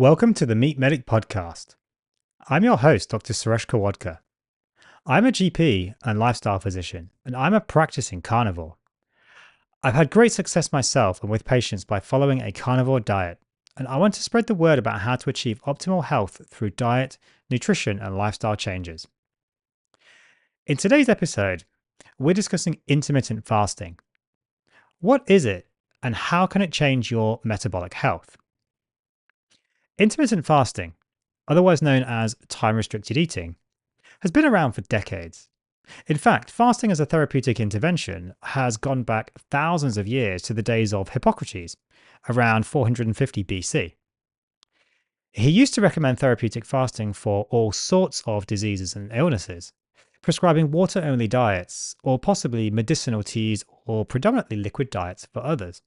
Welcome to the Meat Medic podcast. I'm your host, Dr. Suresh Khirwadkar. I'm a GP and lifestyle physician, and I'm a practicing carnivore. I've had great success myself and with patients by following a carnivore diet, and I want to spread the word about how to achieve optimal health through diet, nutrition, and lifestyle changes. In today's episode, we're discussing intermittent fasting. What is it, and how can it change your metabolic health? Intermittent fasting, otherwise known as time-restricted eating, has been around for decades. In fact, fasting as a therapeutic intervention has gone back thousands of years to the days of Hippocrates, around 450 BC. He used to recommend therapeutic fasting for all sorts of diseases and illnesses, prescribing water-only diets, or possibly medicinal teas or predominantly liquid diets for others.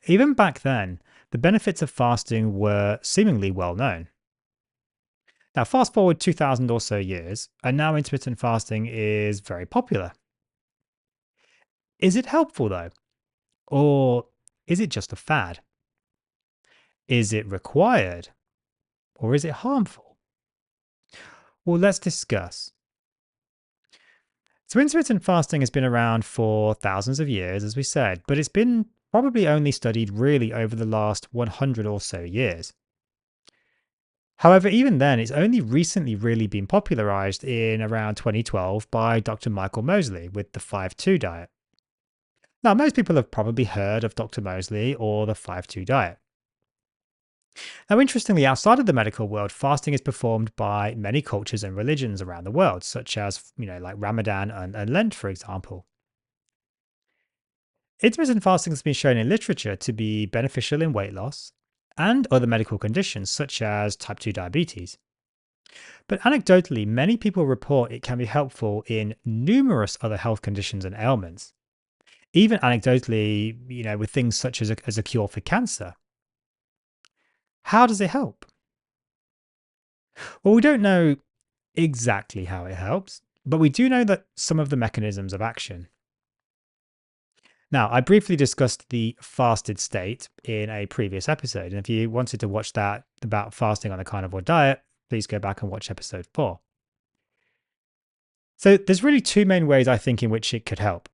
Even back then, the benefits of fasting were seemingly well known. Now, fast forward 2000 or so years, and now intermittent fasting is very popular. Is it helpful though? Or is it just a fad? Is it required? Or is it harmful? Well, let's discuss. So, intermittent fasting has been around for thousands of years, as we said, but it's been probably only studied really over the last 100 or so years. However, even then, it's only recently really been popularized in around 2012 by Dr. Michael Mosley with the 5-2 diet. Now, most people have probably heard of Dr. Mosley or the 5-2 diet. Now, interestingly, outside of the medical world, fasting is performed by many cultures and religions around the world, such as, like Ramadan and Lent, for example. Intermittent fasting has been shown in literature to be beneficial in weight loss and other medical conditions, such as type 2 diabetes. But anecdotally, many people report it can be helpful in numerous other health conditions and ailments. Even anecdotally, with things such as a cure for cancer. How does it help? Well, we don't know exactly how it helps, but we do know that some of the mechanisms of action. Now, I briefly discussed the fasted state in a previous episode, and if you wanted to watch that about fasting on a carnivore diet, please go back and watch episode 4. So there's really two main ways I think in which it could help.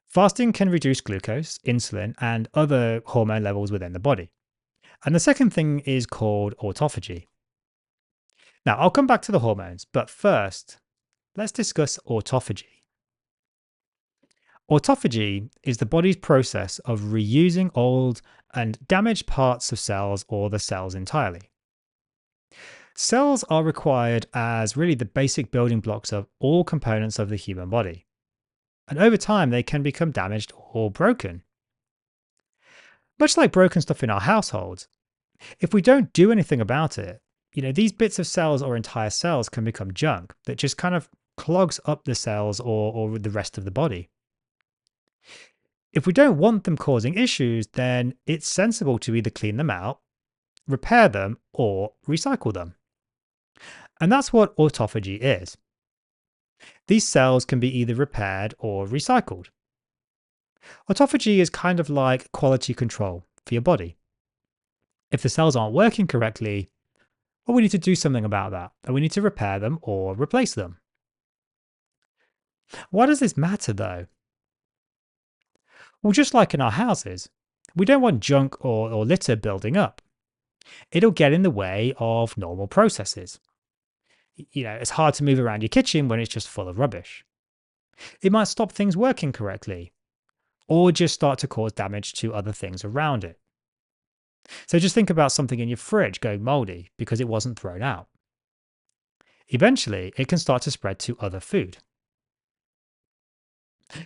Fasting can reduce glucose, insulin, and other hormone levels within the body. And the second thing is called autophagy. Now, I'll come back to the hormones, but first, let's discuss autophagy. Autophagy is the body's process of reusing old and damaged parts of cells or the cells entirely. Cells are required as really the basic building blocks of all components of the human body. And over time, they can become damaged or broken. Much like broken stuff in our households, if we don't do anything about it, these bits of cells or entire cells can become junk that just kind of clogs up the cells or the rest of the body. If we don't want them causing issues, then it's sensible to either clean them out, repair them, or recycle them. And that's what autophagy is. These cells can be either repaired or recycled. Autophagy is kind of like quality control for your body. If the cells aren't working correctly, well, we need to do something about that, and we need to repair them or replace them. Why does this matter though? Well, just like in our houses, we don't want junk or litter building up. It'll get in the way of normal processes. It's hard to move around your kitchen when it's just full of rubbish. It might stop things working correctly, or just start to cause damage to other things around it. So just think about something in your fridge going moldy because it wasn't thrown out. Eventually, it can start to spread to other food.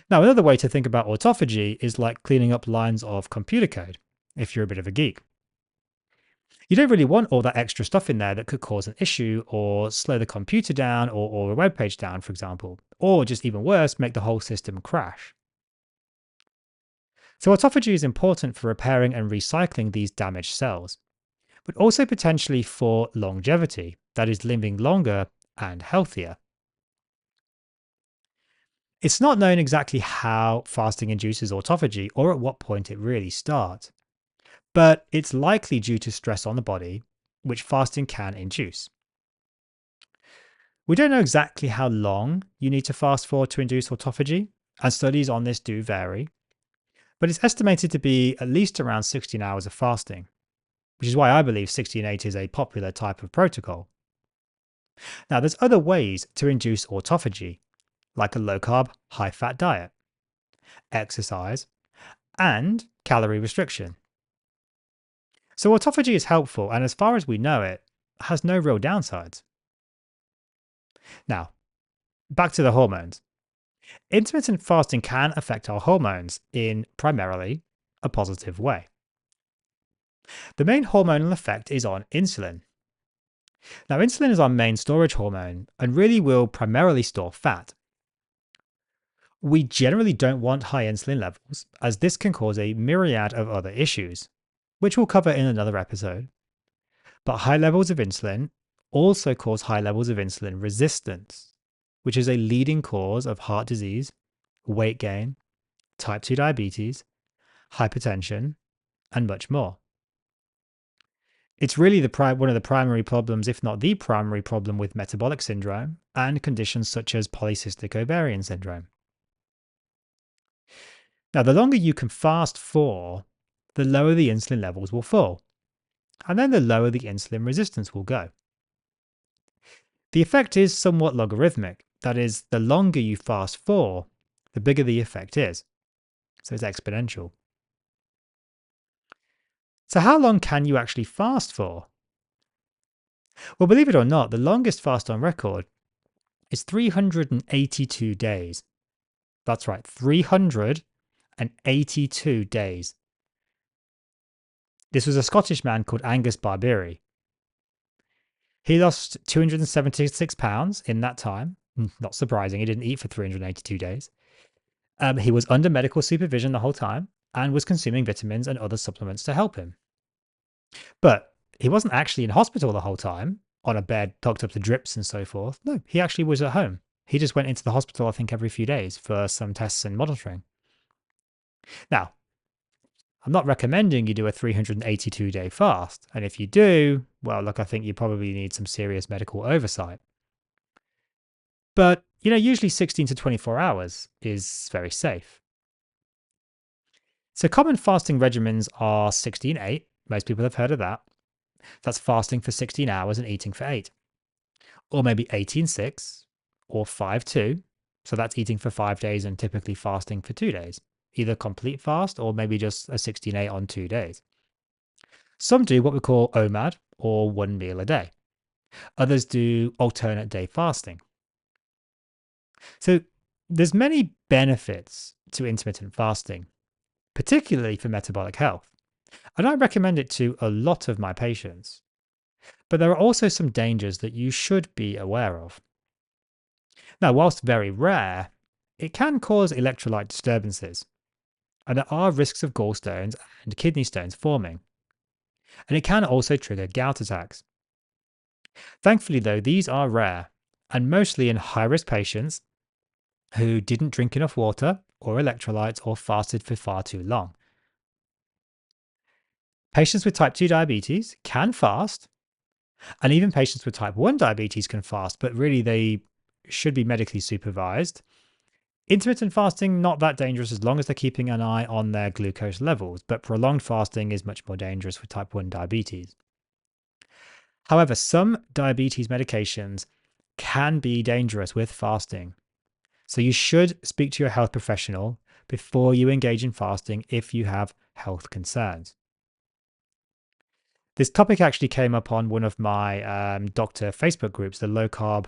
Now, another way to think about autophagy is like cleaning up lines of computer code, if you're a bit of a geek. You don't really want all that extra stuff in there that could cause an issue or slow the computer down or a web page down, for example, or just even worse, make the whole system crash. So autophagy is important for repairing and recycling these damaged cells, but also potentially for longevity, that is living longer and healthier. It's not known exactly how fasting induces autophagy or at what point it really starts, but it's likely due to stress on the body which fasting can induce. We don't know exactly how long you need to fast for to induce autophagy, and studies on this do vary, but it's estimated to be at least around 16 hours of fasting, which is why I believe 16-8 is a popular type of protocol. Now, there's other ways to induce autophagy, like a low-carb, high-fat diet, exercise, and calorie restriction. So autophagy is helpful, and as far as we know it, has no real downsides. Now, back to the hormones. Intermittent fasting can affect our hormones in primarily a positive way. The main hormonal effect is on insulin. Now, insulin is our main storage hormone and really will primarily store fat. We generally don't want high insulin levels, as this can cause a myriad of other issues, which we'll cover in another episode. But high levels of insulin also cause high levels of insulin resistance, which is a leading cause of heart disease, weight gain, type 2 diabetes, hypertension, and much more. It's really one of the primary problems, if not the primary problem, with metabolic syndrome and conditions such as polycystic ovarian syndrome. Now, the longer you can fast for, the lower the insulin levels will fall, and then the lower the insulin resistance will go. The effect is somewhat logarithmic. That is, the longer you fast for, the bigger the effect is. So it's exponential. So how long can you actually fast for? Well, believe it or not, the longest fast on record is 382 days. That's right, 382 days. This was a Scottish man called Angus Barbieri. He lost 276 pounds in that time. Not surprising, he didn't eat for 382 days. He was under medical supervision the whole time and was consuming vitamins and other supplements to help him. But he wasn't actually in hospital the whole time, on a bed, hooked up to drips and so forth. No, he actually was at home. He just went into the hospital, I think, every few days for some tests and monitoring. Now, I'm not recommending you do a 382-day fast. And if you do, well, look, I think you probably need some serious medical oversight. But, usually 16 to 24 hours is very safe. So common fasting regimens are 16-8. Most people have heard of that. That's fasting for 16 hours and eating for 8. Or maybe 18-6 or 5-2. So that's eating for 5 days and typically fasting for 2 days. Either complete fast or maybe just a 16-8 on 2 days. Some do what we call OMAD, or 1 meal a day. Others do alternate day fasting. So there's many benefits to intermittent fasting, particularly for metabolic health. And I recommend it to a lot of my patients. But there are also some dangers that you should be aware of. Now, whilst very rare, it can cause electrolyte disturbances, and there are risks of gallstones and kidney stones forming. And it can also trigger gout attacks. Thankfully, though, these are rare, and mostly in high-risk patients who didn't drink enough water or electrolytes or fasted for far too long. Patients with type 2 diabetes can fast, and even patients with type 1 diabetes can fast, but really they should be medically supervised. Intermittent fasting, not that dangerous as long as they're keeping an eye on their glucose levels, but prolonged fasting is much more dangerous with type 1 diabetes. However, some diabetes medications can be dangerous with fasting. So you should speak to your health professional before you engage in fasting if you have health concerns. This topic actually came up on one of my doctor Facebook groups, the low carb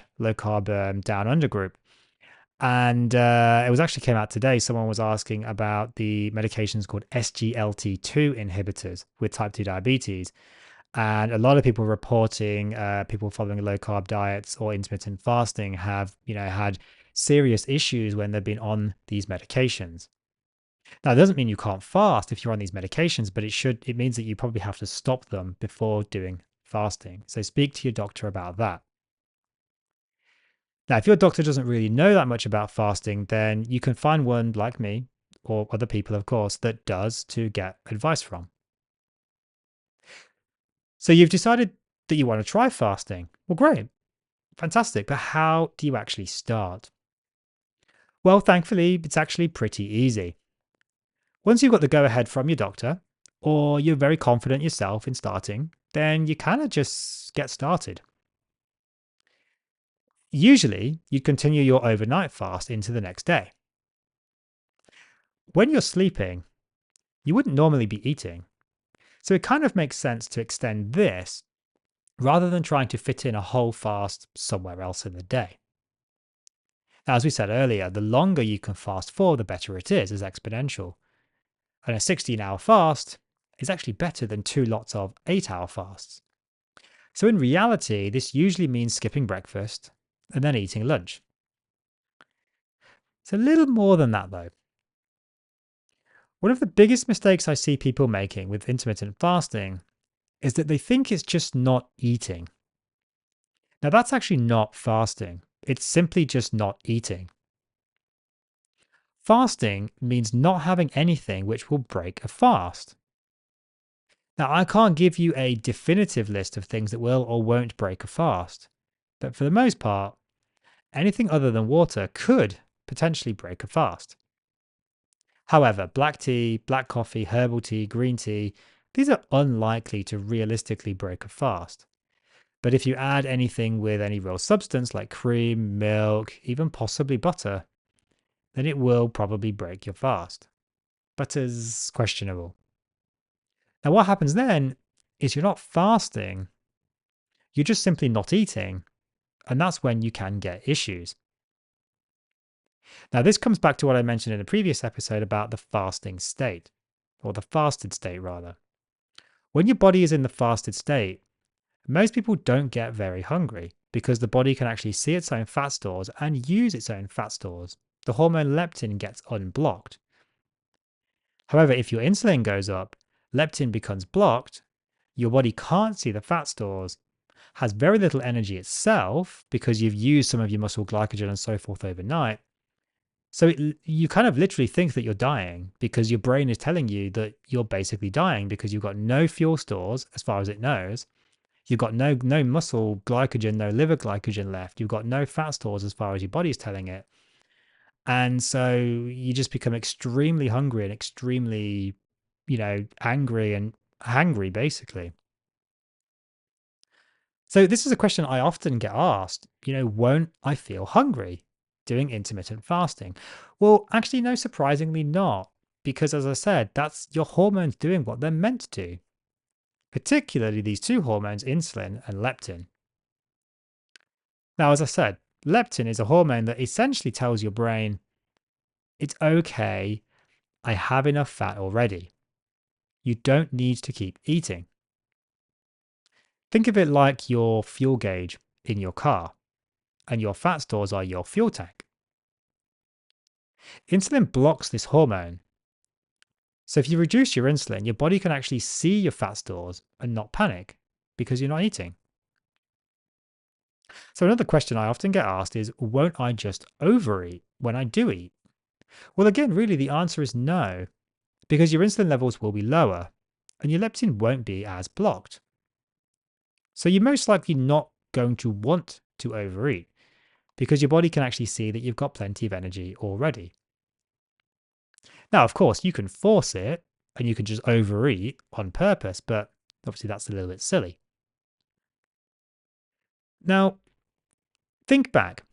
down under group. And it was actually came out today. Someone was asking about the medications called SGLT2 inhibitors with type 2 diabetes. And a lot of people reporting people following low carb diets or intermittent fasting have, had serious issues when they've been on these medications. Now, it doesn't mean you can't fast if you're on these medications, but it means that you probably have to stop them before doing fasting. So speak to your doctor about that. Now, if your doctor doesn't really know that much about fasting, then you can find one like me, or other people, of course, that does, to get advice from. So you've decided that you want to try fasting. Well, great, fantastic. But how do you actually start? Well, thankfully, it's actually pretty easy. Once you've got the go ahead from your doctor, or you're very confident yourself in starting, then you kind of just get started. Usually, you continue your overnight fast into the next day. When you're sleeping, you wouldn't normally be eating. So it kind of makes sense to extend this rather than trying to fit in a whole fast somewhere else in the day. Now, as we said earlier, the longer you can fast for, the better it is exponential. And a 16-hour fast is actually better than 2 lots of 8-hour fasts. So in reality, this usually means skipping breakfast and then eating lunch. It's a little more than that though. One of the biggest mistakes I see people making with intermittent fasting is that they think it's just not eating. Now, that's actually not fasting, it's simply just not eating. Fasting means not having anything which will break a fast. Now, I can't give you a definitive list of things that will or won't break a fast, but for the most part, anything other than water could potentially break a fast. However, black tea, black coffee, herbal tea, green tea, these are unlikely to realistically break a fast. But if you add anything with any real substance like cream, milk, even possibly butter, then it will probably break your fast. Butter's questionable. Now, what happens then is you're not fasting, you're just simply not eating, and that's when you can get issues. Now, this comes back to what I mentioned in a previous episode about the fasting state, or the fasted state rather. When your body is in the fasted state, most people don't get very hungry because the body can actually see its own fat stores and use its own fat stores. The hormone leptin gets unblocked. However, if your insulin goes up, leptin becomes blocked, your body can't see the fat stores, has very little energy itself because you've used some of your muscle glycogen and so forth overnight. So you kind of literally think that you're dying because your brain is telling you that you're basically dying because you've got no fuel stores as far as it knows. You've got no muscle glycogen, no liver glycogen left. You've got no fat stores as far as your body's telling it. And so you just become extremely hungry and extremely, angry and hangry, basically. So this is a question I often get asked, won't I feel hungry doing intermittent fasting? Well, actually, no, surprisingly not. Because as I said, that's your hormones doing what they're meant to do, particularly these two hormones, insulin and leptin. Now, as I said, leptin is a hormone that essentially tells your brain, it's okay, I have enough fat already. You don't need to keep eating. Think of it like your fuel gauge in your car, and your fat stores are your fuel tank. Insulin blocks this hormone. So if you reduce your insulin, your body can actually see your fat stores and not panic because you're not eating. So another question I often get asked is, won't I just overeat when I do eat? Well, again, really the answer is no, because your insulin levels will be lower and your leptin won't be as blocked. So you're most likely not going to want to overeat because your body can actually see that you've got plenty of energy already. Now, of course, you can force it and you can just overeat on purpose, but obviously that's a little bit silly. Now, think back.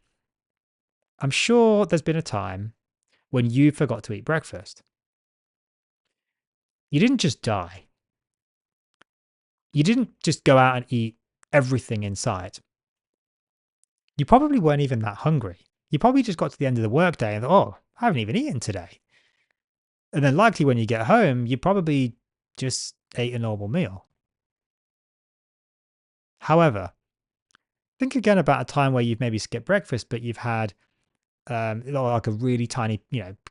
I'm sure there's been a time when you forgot to eat breakfast. You didn't just die. You didn't just go out and eat everything in sight. You probably weren't even that hungry. You probably just got to the end of the workday and thought, oh, I haven't even eaten today. And then likely when you get home, you probably just ate a normal meal. However, think again about a time where you've maybe skipped breakfast, but you've had like a really tiny,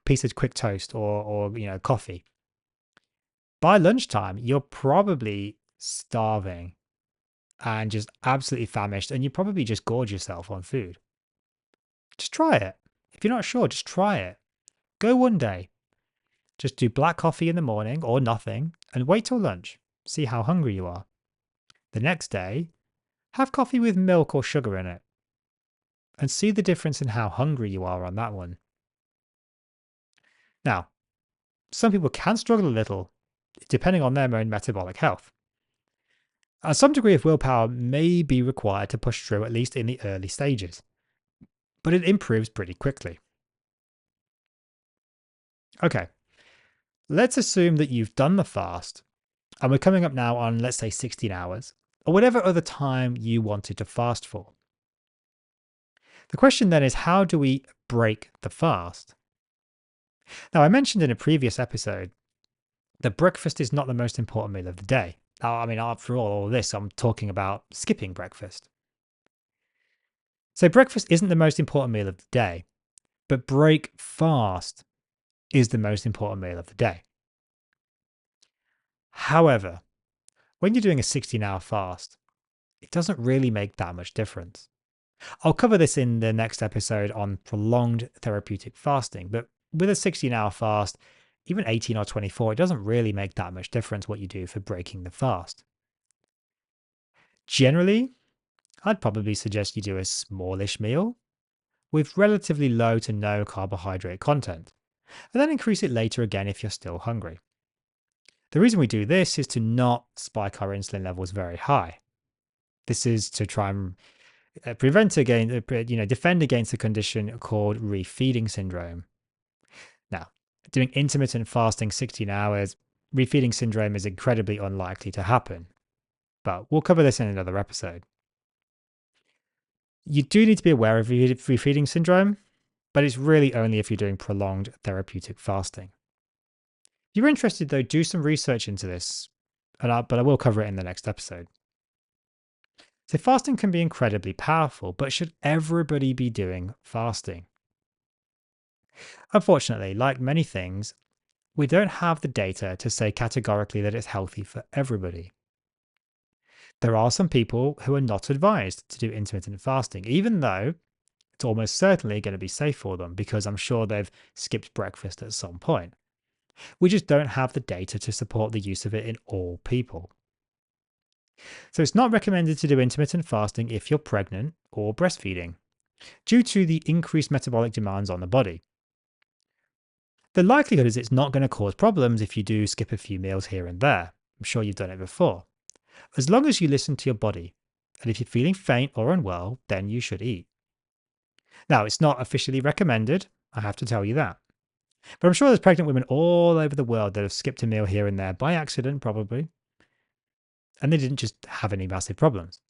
piece of quick toast or coffee. By lunchtime, you're probably starving and just absolutely famished, and you probably just gorge yourself on food. Just try it. If you're not sure, just try it. Go one day. Just do black coffee in the morning or nothing and wait till lunch. See how hungry you are. The next day, have coffee with milk or sugar in it and see the difference in how hungry you are on that one. Now, some people can struggle a little depending on their own metabolic health. Some degree of willpower may be required to push through, at least in the early stages, but it improves pretty quickly. Okay, let's assume that you've done the fast and we're coming up now on, let's say, 16 hours or whatever other time you wanted to fast for. The question then is, how do we break the fast? Now, I mentioned in a previous episode that breakfast is not the most important meal of the day. Now, I mean, after all this, I'm talking about skipping breakfast. So, breakfast isn't the most important meal of the day, but break fast is the most important meal of the day. However, when you're doing a 16-hour fast, it doesn't really make that much difference. I'll cover this in the next episode on prolonged therapeutic fasting, but with a 16-hour fast, even 18 or 24, it doesn't really make that much difference what you do for breaking the fast. Generally, I'd probably suggest you do a smallish meal with relatively low to no carbohydrate content, and then increase it later again if you're still hungry. The reason we do this is to not spike our insulin levels very high. This is to try and defend against a condition called refeeding syndrome. Now, doing intermittent fasting 16 hours, refeeding syndrome is incredibly unlikely to happen, but we'll cover this in another episode. You do need to be aware of refeeding syndrome, but it's really only if you're doing prolonged therapeutic fasting. If you're interested, though, do some research into this, but I will cover it in the next episode. So, fasting can be incredibly powerful, but should everybody be doing fasting? Unfortunately, like many things, we don't have the data to say categorically that it's healthy for everybody. There are some people who are not advised to do intermittent fasting, even though it's almost certainly going to be safe for them because I'm sure they've skipped breakfast at some point. We just don't have the data to support the use of it in all people. So it's not recommended to do intermittent fasting if you're pregnant or breastfeeding, due to the increased metabolic demands on the body. The likelihood is it's not going to cause problems if you do skip a few meals here and there. I'm sure you've done it before. As long as you listen to your body, and if you're feeling faint or unwell, then you should eat. Now, it's not officially recommended, I have to tell you that. But I'm sure there's pregnant women all over the world that have skipped a meal here and there by accident, probably, and they didn't just have any massive problems.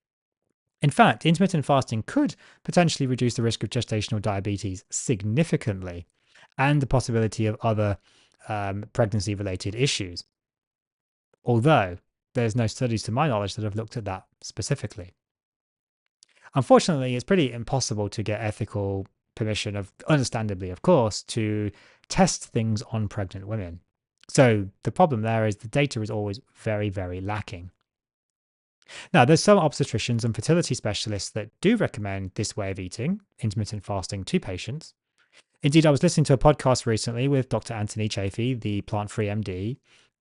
In fact, intermittent fasting could potentially reduce the risk of gestational diabetes significantly and the possibility of other pregnancy related issues. Although there's no studies to my knowledge that have looked at that specifically. Unfortunately, it's pretty impossible to get ethical permission, understandably, of course, to test things on pregnant women. So the problem there is the data is always very, very lacking. Now, there's some obstetricians and fertility specialists that do recommend this way of eating, intermittent fasting, to patients. Indeed, I was listening to a podcast recently with Dr. Anthony Chafee, the plant-free MD,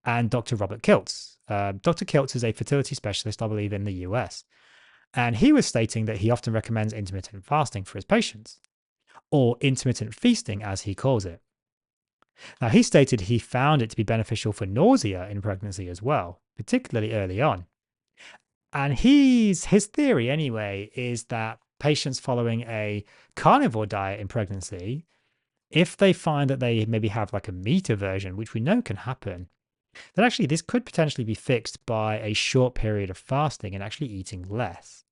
and Dr. Robert Kiltz. Dr. Kiltz is a fertility specialist, I believe, in the US. And he was stating that he often recommends intermittent fasting for his patients, or intermittent feasting, as he calls it. Now, he stated he found it to be beneficial for nausea in pregnancy as well, particularly early on. And his theory, anyway, is that patients following a carnivore diet in pregnancy, if they find that they maybe have like a meat aversion, which we know can happen, then actually this could potentially be fixed by a short period of fasting and actually eating less.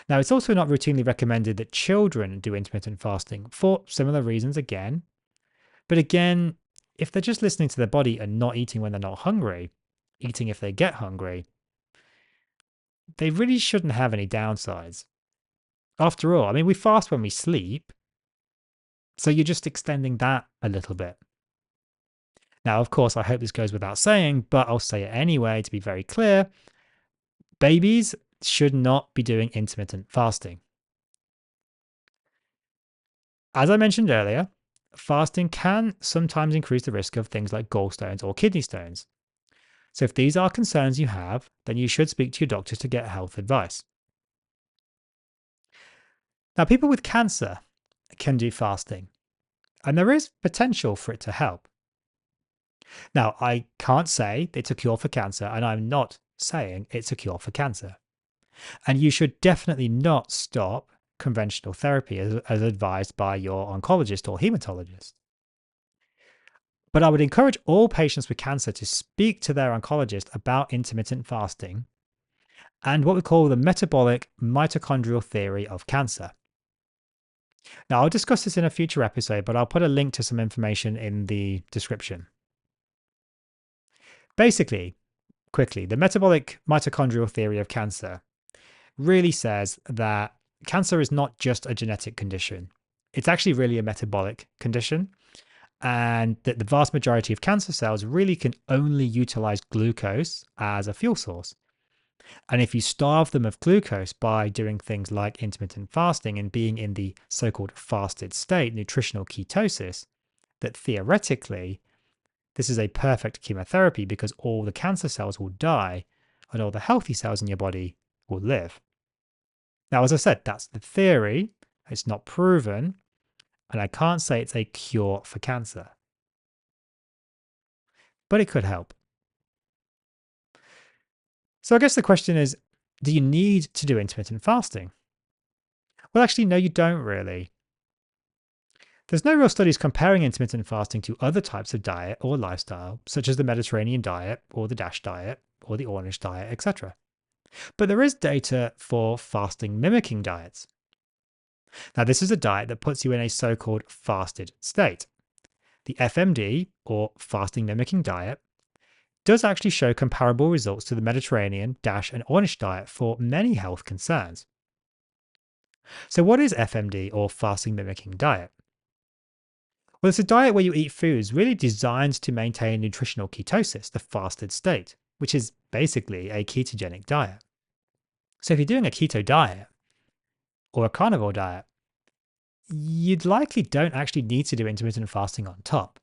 Now, it's also not routinely recommended that children do intermittent fasting for similar reasons again. But again, if they're just listening to their body and not eating when they're not hungry, eating if they get hungry, they really shouldn't have any downsides. After all, I mean, we fast when we sleep, so you're just extending that a little bit. Now, of course, I hope this goes without saying, but I'll say it anyway to be very clear. Babies should not be doing intermittent fasting. As I mentioned earlier, fasting can sometimes increase the risk of things like gallstones or kidney stones. So if these are concerns you have, then you should speak to your doctor to get health advice. Now, people with cancer can do fasting, and there is potential for it to help. Now, I can't say it's a cure for cancer, and I'm not saying it's a cure for cancer. And you should definitely not stop conventional therapy as advised by your oncologist or hematologist. But I would encourage all patients with cancer to speak to their oncologist about intermittent fasting and what we call the metabolic mitochondrial theory of cancer. Now, I'll discuss this in a future episode, but I'll put a link to some information in the description. Basically, quickly, the metabolic mitochondrial theory of cancer really says that cancer is not just a genetic condition. It's actually really a metabolic condition, and that the vast majority of cancer cells really can only utilize glucose as a fuel source. And if you starve them of glucose by doing things like intermittent fasting and being in the so called fasted state, nutritional ketosis, that theoretically, this is a perfect chemotherapy because all the cancer cells will die and all the healthy cells in your body will live. Now, as I said, that's the theory. It's not proven, and I can't say it's a cure for cancer, but it could help. So I guess the question is, do you need to do intermittent fasting? Well, actually, no, you don't really. There's no real studies comparing intermittent fasting to other types of diet or lifestyle, such as the Mediterranean diet or the DASH diet or the Ornish diet, etc. But there is data for fasting mimicking diets. Now, this is a diet that puts you in a so-called fasted state. The FMD, or fasting mimicking diet, does actually show comparable results to the Mediterranean, DASH, and Ornish diet for many health concerns. So what is FMD, or fasting mimicking diet? Well, it's a diet where you eat foods really designed to maintain nutritional ketosis, the fasted state, which is basically a ketogenic diet. So if you're doing a keto diet or a carnivore diet, you'd likely don't actually need to do intermittent fasting on top.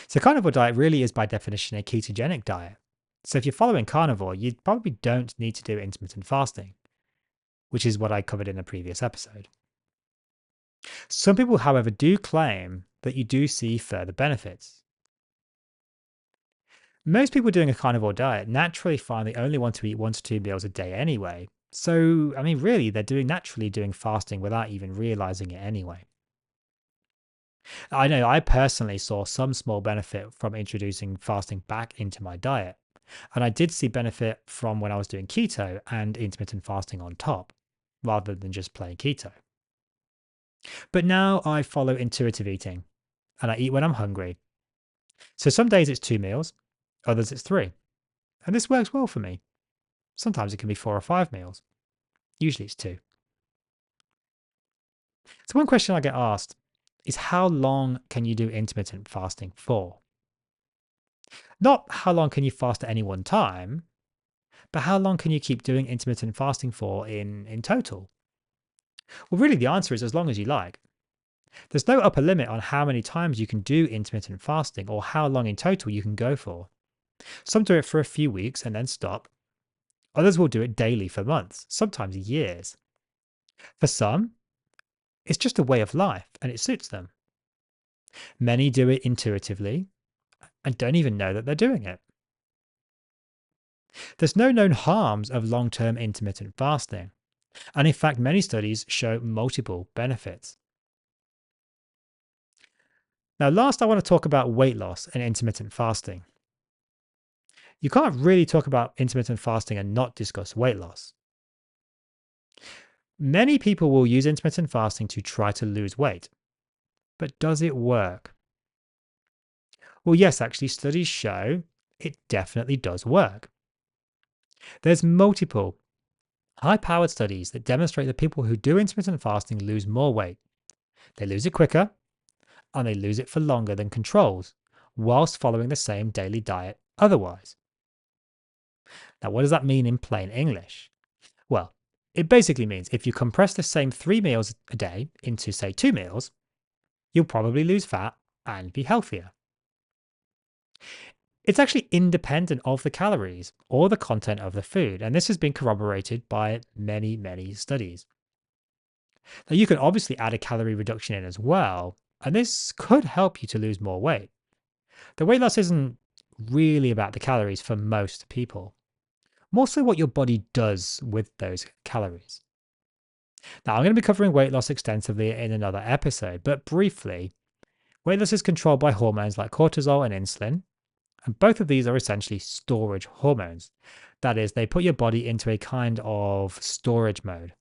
So carnivore diet really is by definition a ketogenic diet. So if you're following carnivore, you probably don't need to do intermittent fasting, which is what I covered in a previous episode. Some people, however, do claim that you do see further benefits. Most people doing a carnivore diet naturally find they only want to eat 1 to 2 meals a day anyway. So, I mean, really, they're naturally doing fasting without even realizing it anyway. I know I personally saw some small benefit from introducing fasting back into my diet. And I did see benefit from when I was doing keto and intermittent fasting on top, rather than just plain keto. But now I follow intuitive eating and I eat when I'm hungry. So some days it's 2 meals, others it's 3. And this works well for me. Sometimes it can be 4 or 5 meals. Usually it's 2. So one question I get asked is how long can you do intermittent fasting for? Not how long can you fast at any one time, but how long can you keep doing intermittent fasting for in total? Well, really the answer is as long as you like. There's no upper limit on how many times you can do intermittent fasting or how long in total you can go for. Some do it for a few weeks and then stop. Others will do it daily for months, sometimes years. For some, it's just a way of life and it suits them. Many do it intuitively and don't even know that they're doing it. There's no known harms of long-term intermittent fasting, and in fact, many studies show multiple benefits. Now, last, I want to talk about weight loss and intermittent fasting. You can't really talk about intermittent fasting and not discuss weight loss. Many people will use intermittent fasting to try to lose weight, but does it work? Well, yes, actually, studies show it definitely does work. There's multiple high-powered studies that demonstrate that people who do intermittent fasting lose more weight. They lose it quicker, and they lose it for longer than controls, whilst following the same daily diet otherwise. Now, what does that mean in plain English? Well, it basically means if you compress the same 3 meals a day into, say, 2 meals, you'll probably lose fat and be healthier. It's actually independent of the calories or the content of the food, and this has been corroborated by many, many studies. Now, you can obviously add a calorie reduction in as well, and this could help you to lose more weight. The weight loss isn't really about the calories for most people, more so what your body does with those calories. Now, I'm going to be covering weight loss extensively in another episode, but briefly, weight loss is controlled by hormones like cortisol and insulin, and both of these are essentially storage hormones. That is, they put your body into a kind of storage mode.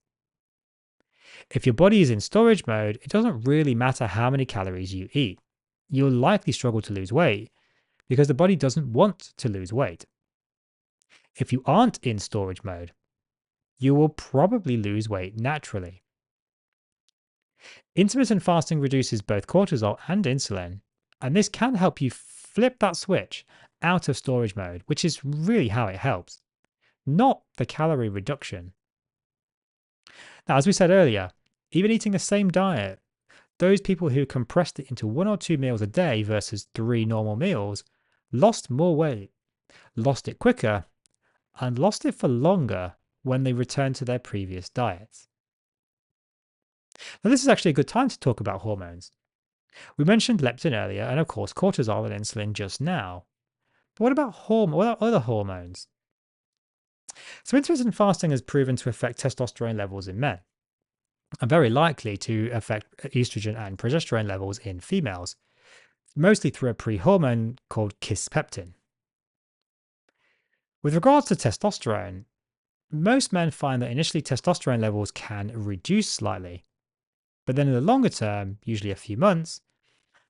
If your body is in storage mode, it doesn't really matter how many calories you eat. You'll likely struggle to lose weight because the body doesn't want to lose weight. If you aren't in storage mode, you will probably lose weight naturally. Intermittent fasting reduces both cortisol and insulin, and this can help you flip that switch out of storage mode, which is really how it helps, not the calorie reduction. Now, as we said earlier, even eating the same diet, those people who compressed it into 1 or 2 meals a day versus 3 normal meals lost more weight, lost it quicker, and lost it for longer when they returned to their previous diets. Now, this is actually a good time to talk about hormones. We mentioned leptin earlier, and of course, cortisol and insulin just now. But what about other hormones? So, intermittent fasting has proven to affect testosterone levels in men, and very likely to affect estrogen and progesterone levels in females, mostly through a pre-hormone called kisspeptin. With regards to testosterone, most men find that initially testosterone levels can reduce slightly, but then in the longer term, usually a few months,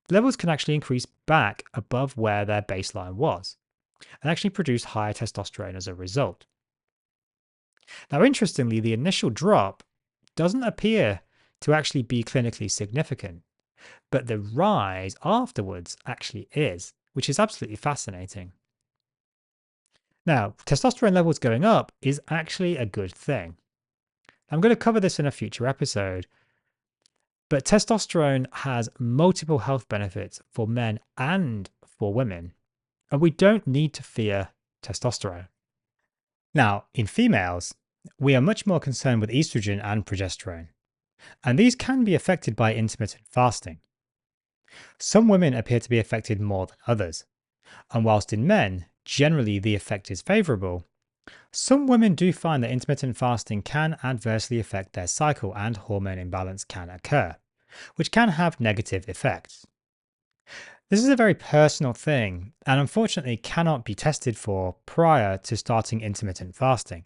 the levels can actually increase back above where their baseline was, and actually produce higher testosterone as a result. Now, interestingly, the initial drop doesn't appear to actually be clinically significant, but the rise afterwards actually is, which is absolutely fascinating. Now, testosterone levels going up is actually a good thing. I'm going to cover this in a future episode, but testosterone has multiple health benefits for men and for women, and we don't need to fear testosterone. Now, in females, we are much more concerned with estrogen and progesterone, and these can be affected by intermittent fasting. Some women appear to be affected more than others, and whilst in men, generally the effect is favourable, some women do find that intermittent fasting can adversely affect their cycle and hormone imbalance can occur, which can have negative effects. This is a very personal thing and unfortunately cannot be tested for prior to starting intermittent fasting.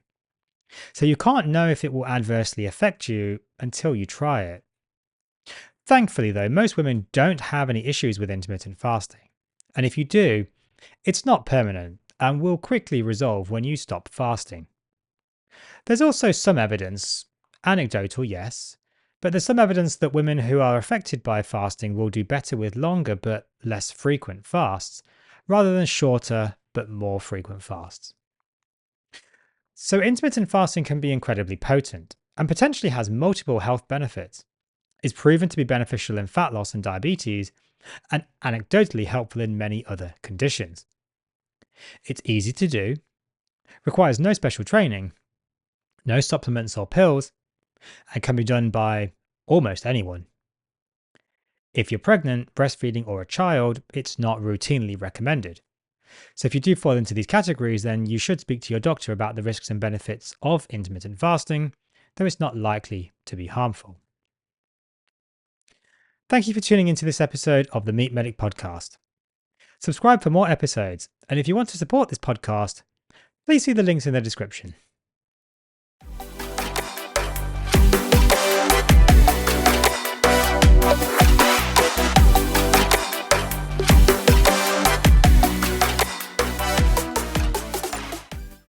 So you can't know if it will adversely affect you until you try it. Thankfully though, most women don't have any issues with intermittent fasting. And if you do, it's not permanent and will quickly resolve when you stop fasting. There's also some evidence, anecdotal yes, but there's some evidence that women who are affected by fasting will do better with longer but less frequent fasts, rather than shorter but more frequent fasts. So intermittent fasting can be incredibly potent and potentially has multiple health benefits. It's proven to be beneficial in fat loss and diabetes, and anecdotally helpful in many other conditions. It's easy to do, requires no special training, no supplements or pills, and can be done by almost anyone. If you're pregnant, breastfeeding, or a child, it's not routinely recommended. So if you do fall into these categories, then you should speak to your doctor about the risks and benefits of intermittent fasting, though it's not likely to be harmful. Thank you for tuning into this episode of the Meat Medic podcast. Subscribe for more episodes, and if you want to support this podcast, please see the links in the description.